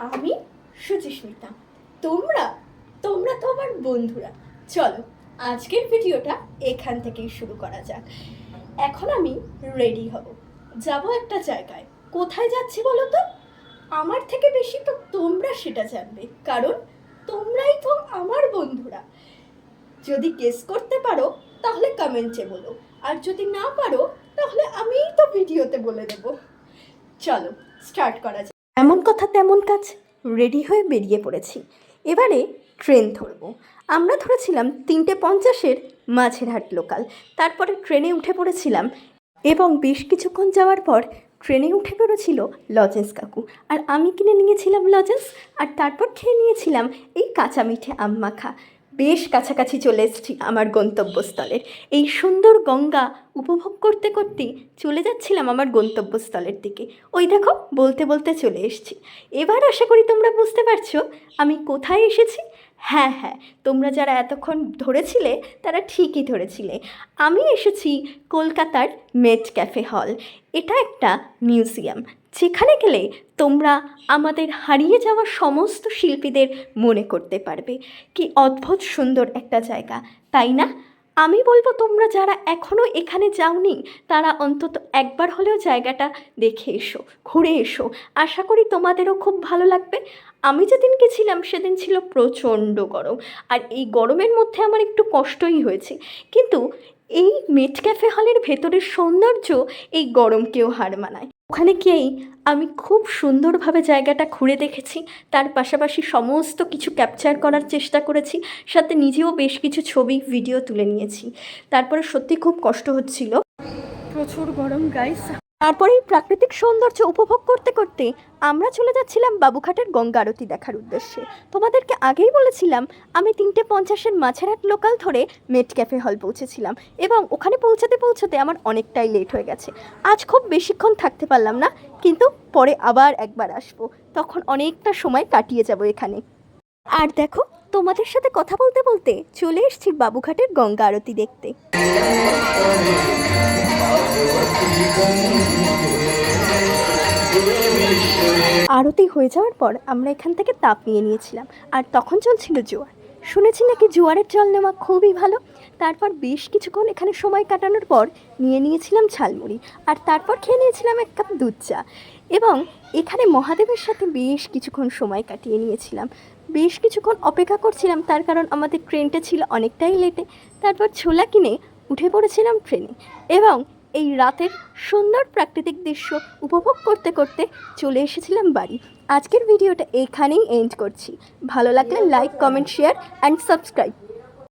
আমি সুচিস্মিতা। তোমরা তোমরা তো আমার বন্ধুরা। চলো আজকের ভিডিওটা এখান থেকেই শুরু করা যাক। এখন আমি রেডি হব, যাব একটা জায়গায়। কোথায় যাচ্ছি বলো তো? আমার থেকে বেশি তো তোমরা সেটা জানবে, কারণ তোমরাই তো আমার বন্ধুরা। যদি গেস করতে পারো তাহলে কমেন্টে বলো, আর যদি না পারো তাহলে আমিই তো ভিডিওতে বলে দেব। চলো স্টার্ট করা যাক। এমন কথা তেমন কাজ, রেডি হয়ে বেরিয়ে পড়েছি। এবারে ট্রেন ধরব। আমরা ধরেছিলাম 3:50-এর মাঝেরহাট লোকাল। তারপরে ট্রেনে উঠে পড়েছিলাম এবং বেশ কিছুক্ষণ যাওয়ার পর ট্রেনে উঠে পড়েছিল লজেন্স কাকু, আর আমি কিনে নিয়েছিলাম লজেন্স। আর তারপর খেয়ে নিয়েছিলাম এই কাঁচা মিঠে আম মাখা। বেশ কাছাকাছি চলে এসেছি আমার গন্তব্যস্থলের। এই সুন্দর গঙ্গা উপভোগ করতে করতেই চলে যাচ্ছিলাম আমার গন্তব্যস্থলের দিকে। ওই দেখো, বলতে বলতে চলে এসেছি। এবার আশা করি তোমরা বুঝতে পারছো আমি কোথায় এসেছি। হ্যাঁ হ্যাঁ, তোমরা যারা এতক্ষণ ধরেছিলে তারা ঠিকই ধরেছিলে। আমি এসেছি কলকাতার মেট ক্যাফে হল। এটা একটা মিউজিয়াম, যেখানে গেলে তোমরা আমাদের হারিয়ে যাওয়া সমস্ত শিল্পীদের মনে করতে পারবে। কি অদ্ভুত সুন্দর একটা জায়গা, তাই না? আমি বলবো তোমরা যারা এখনও এখানে যাওনি তারা অন্তত একবার হলেও জায়গাটা দেখে এসো, ঘুরে এসো। আশা করি তোমাদেরও খুব ভালো লাগবে। আমি যেদিন গেছিলাম সেদিন ছিল প্রচণ্ড গরম, আর এই গরমের মধ্যে আমার একটু কষ্টই হয়েছে। কিন্তু এই মেট ক্যাফে হলের ভেতরের সৌন্দর্য এই গরমকেও হার মানায়। ওখানে গিয়েই আমি খুব সুন্দরভাবে জায়গাটা ঘুরে দেখেছি, তার পাশাপাশি সমস্ত কিছু ক্যাপচার করার চেষ্টা করেছি, সাথে নিজেও বেশ কিছু ছবি ভিডিও তুলে নিয়েছি। তারপরে সত্যি খুব কষ্ট হচ্ছিল, প্রচুর গরম গাইস। তারপরে এই প্রাকৃতিক সৌন্দর্য উপভোগ করতে করতে আমরা চলে যাচ্ছিলাম বাবুঘাটের গঙ্গা আরতি দেখার উদ্দেশ্যে। তোমাদেরকে আগেই বলেছিলাম আমি 3:50-এর মাঝেরহাট লোকাল ধরে মেট ক্যাফে হল পৌঁছেছিলাম, এবং ওখানে পৌঁছাতে পৌঁছাতে আমার অনেকটাই লেট হয়ে গেছে। আজ খুব বেশিক্ষণ থাকতে পারলাম না, কিন্তু পরে আবার একবার আসবো, তখন অনেকটা সময় কাটিয়ে যাব এখানে। আর দেখো, তোমাদের সাথে কথা বলতে বলতে চলে এসেছি বাবুঘাটের গঙ্গা আরতি দেখতে। আরতি হয়ে যাওয়ার পর আমরা এখান থেকে তাপ নিয়ে নিয়েছিলাম, আর তখন চলছিল জোয়ার। শুনেছি নাকি জোয়ারের জল নেওয়া খুবই ভালো। তারপর বেশ কিছুক্ষণ এখানে সময় কাটানোর পর নিয়ে নিয়েছিলাম ঝালমুড়ি, আর তারপর খেয়ে নিয়েছিলাম 1 কাপ দুধ চা। এবং এখানে মহাদেবের সাথে বেশ কিছুক্ষণ সময় কাটিয়ে নিয়েছিলাম। বেশ কিছুক্ষণ অপেক্ষা করছিলাম, তার কারণ আমাদের ট্রেনটা ছিল অনেকটাই লেটে। তারপর ছোলা কিনে উঠে পড়েছিলাম ট্রেনে, এবং এই রাতের সুন্দর প্রাকৃতিক দৃশ্য উপভোগ করতে করতে চলে এসেছিলাম বাড়ি। আজকের ভিডিওটা এখানেই এন্ড করছি। ভালো লাগলে like, comment, share and subscribe.